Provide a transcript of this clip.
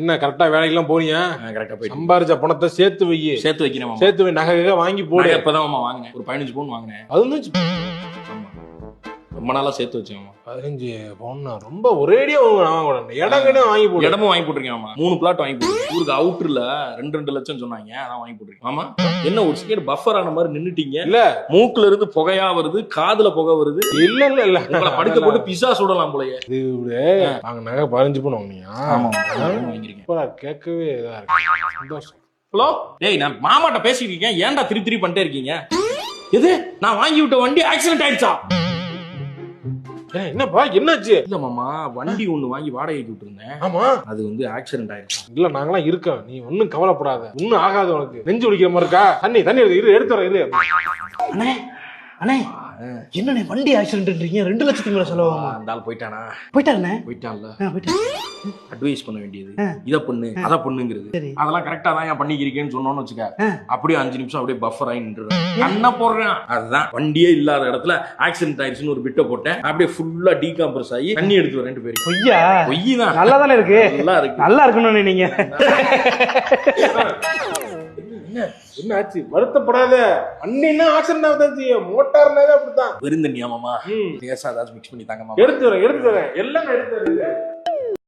என்ன கரெக்டா வேலைக்கெல்லாம் போனியா? கரெக்டா போய் சம்பாரிச்ச பணத்தை சேர்த்து வை, சேர்த்து வை, நகை வாங்கி போடு. இப்பதான் வாங்கினேன், ஒரு 15 பவுன் வாங்கினேன். அது ரொம்ப நாளா சேர்த்து வச்சேன். 15 பவுன் ரொம்ப ஒரேடியா இடம் வாங்கி போடு. இடமும் வாங்கி போட்டிருக்கேன். 3 பிளாட் வாங்கி போட்டு ஊருக்கு அவுட்டர்ல 2 லட்சம் சொன்னாங்க, அதான் வாங்கி போட்டிருக்கேன். ஆமா, என்ன ஒரு செகண்ட் பஃபர் ஆன மாதிரி நின்னுட்டீங்க. இல்ல மூக்குல இருந்து புகையா வருது, காதுல புகை வருது. இல்ல இல்ல இல்ல, உங்களை படுக்க போட்டு பிஸா சுடலாம் போலயே. நாங்க நகை 15 பவுன் வாங்கினியா? வாங்கிருக்கேன். கேட்கவே இதா இருக்கு, சந்தோஷம். ஹலோ டேய், நான் மாமாட்ட பேசிட்டு இருக்கேன், ஏன்டா திருப்பி பண்ணிட்டே இருக்கீங்க? எது நான் வாங்கி விட்ட வண்டி ஆக்சிடென்ட் ஆயிடுச்சா? என்னப்பா என்னாச்சு? இல்ல மாமா, வண்டி ஒண்ணு வாங்கி வாடகைக்கு விட்டுருந்தேன். ஆமா, அது வந்து ஆக்சிடென்ட் ஆயிடுச்சு. இல்ல நாங்களாம் இருக்கோம், நீ ஒன்னும் கவலைப்படாத, ஒன்னும் ஆகாது. உனக்கு நெஞ்சு வலிக்கிற மாதிரி இருக்கா? தண்ணி எடுத்து வர இரு. அண்ணே அண்ணே, என்னண்ணே வண்டி ஆக்சிடென்ட்ன்றீங்க? 2 லட்சத்துக்கு மேல செலவாகுமா? அந்த ஆள் போயிட்டானா? போயிட்டாருண்ணே. போயிட்டான்ல, போயிட்டாரு. அட்வைஸ் பண்ண வேண்டியது, இத பண்ணு அத பண்ணுங்கிறது. அதெல்லாம் கரெக்டா தான் ஏன் பண்ணிக்கிறீங்கன்னு சொன்னோன்னு வச்சுக்க, அப்படியே 5 நிமிஷம் அப்படியே பஃபர் ஆகி நின்றுறேன். கண்ண போடுறேன். அதுதான் வண்டியே இல்லாத இடத்துல ஆக்சிடென்ட் ஆயிடுச்சுன்னு ஒரு பிட்ட போட்டேன். அப்படியே ஃபுல்லா டீகாம்ப்ரஸ் ஆகி தண்ணி எடுத்து வரேன். 2 பேரும் பொய்யா? பொய் தான். நல்லா தானே இருக்கு, நல்லா இருக்கணும்னு நீங்க. என்ன ஆச்சு? வருத்தப்படாத, அன்னின்னா ஆக்சிடென்ட் ஆகுது, மோட்டார்னாவே அப்படித்தான். வெறுந்தண்ணியா மாமா, லேசா ஏதாச்சும் மிக்ஸ் பண்ணி தாங்க மாமா. எடுத்து வரேன், எல்லாம் எடுத்து வரேன்.